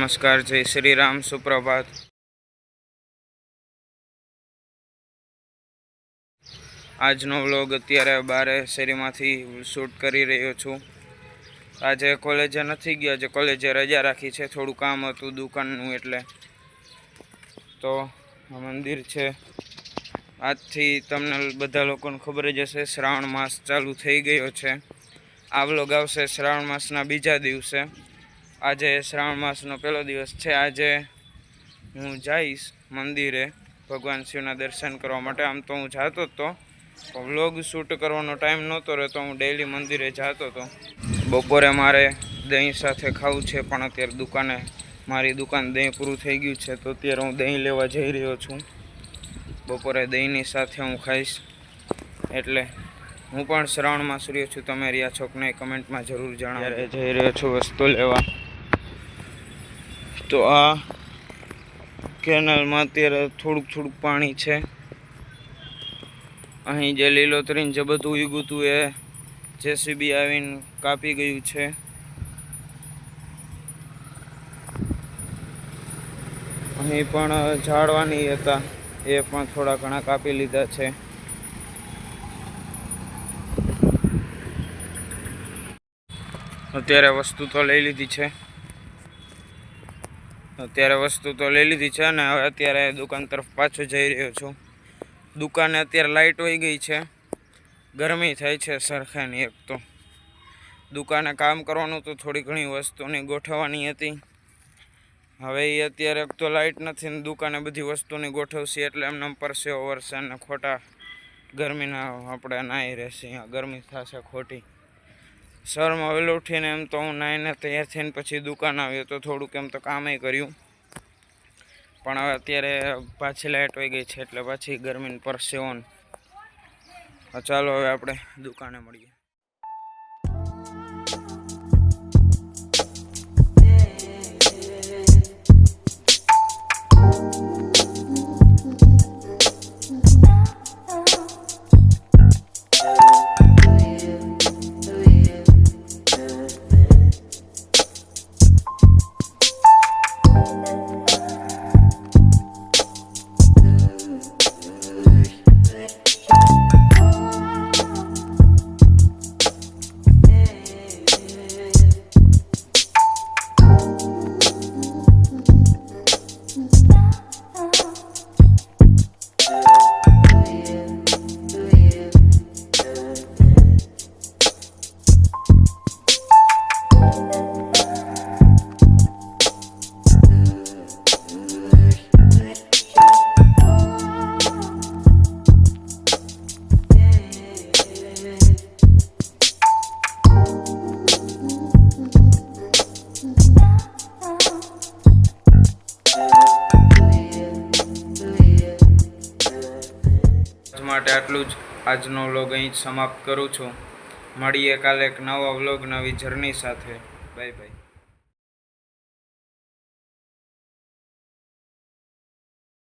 नमस्कार, जय श्री राम, सुप्रभात। આજનો વ્લોગ અત્યારે બારે શેરીમાંથી શૂટ કરી રહ્યો છું। આજે કોલેજે નથી ગયો, આજે કોલેજે રજા રાખી છે, થોડું કામ હતું દુકાનનું, એટલે તો આ મંદિર છે। આજથી તમને બધા લોકોને ખબર જ હશે, શ્રાવણ માસ ચાલુ થઈ ગયો છે। આ વ્લોગ આવશે શ્રાવણ માસના બીજા દિવસે। આજે શ્રાવણ માસનો પહેલો દિવસ છે। આજે હું જઈશ મંદિરે ભગવાન શિવના દર્શન કરવા માટે। આમ તો હું જતો હતો, વ્લોગ શૂટ કરવાનો ટાઈમ નહોતો રહેતો, હું ડેઈલી મંદિરે જતો હતો। બપોરે મારે દહીં સાથે ખાવું છે, પણ અત્યારે મારી દુકાન દહીં પૂરું થઈ ગયું છે, તો અત્યારે હું દહીં લેવા જઈ રહ્યો છું। બપોરે દહીંની સાથે હું ખાઈશ, એટલે હું પણ શ્રાવણમાં રહ્યો છું। તમે રહ્યા છો કે નહીં કમેન્ટમાં જરૂર જણાવો। જઈ રહ્યો છું વસ્તુ લેવા। તો આ કેનાલમાં અત્યારે થોડુંક પાણી છે। અહીં જે લીલોતરીને જે બધું ઉગ્યું હતું એ જેસીબી આવીને કાપી ગયું છે। અહીં પણ ઝાડવાની હતા, એ પણ થોડા ઘણા કાપી લીધા છે। અત્યારે વસ્તુ તો લઈ લીધી છે, અને હવે અત્યારે દુકાન તરફ પાછો જઈ રહ્યો છું। દુકાને અત્યારે લાઇટ વહી ગઈ છે, ગરમી થાય છે સરખાની। એક તો દુકાને કામ કરવાનું તો થોડી ઘણી વસ્તુની ગોઠવવાની હતી, હવે એ અત્યારે એક તો લાઇટ નથી ને દુકાને બધી વસ્તુની ગોઠવશે, એટલે એમને પરસેવો વરસે ને ખોટા ગરમીના આપણે નાહી રહેશે, અહીંયા ગરમી થશે ખોટી। સવારમાં વહેલો ઉઠીને એમ તો હું નાહીને તૈયાર થઈને પછી દુકાન આવ્યો, તો થોડુંક એમ તો કામે કર્યું, પણ હવે અત્યારે પાછી લાઇટ વહી ગઈ છે, એટલે પાછી ગરમીને પરસેવો। ચાલો હવે આપણે દુકાને મળીએ। માટે આટલું જ। આજનો વ્લોગ અહીં જ સમાપ્ત કરું છું। મળીએ કાલે એક નવા વ્લોગ, નવી જર્ની સાથે। Bye bye.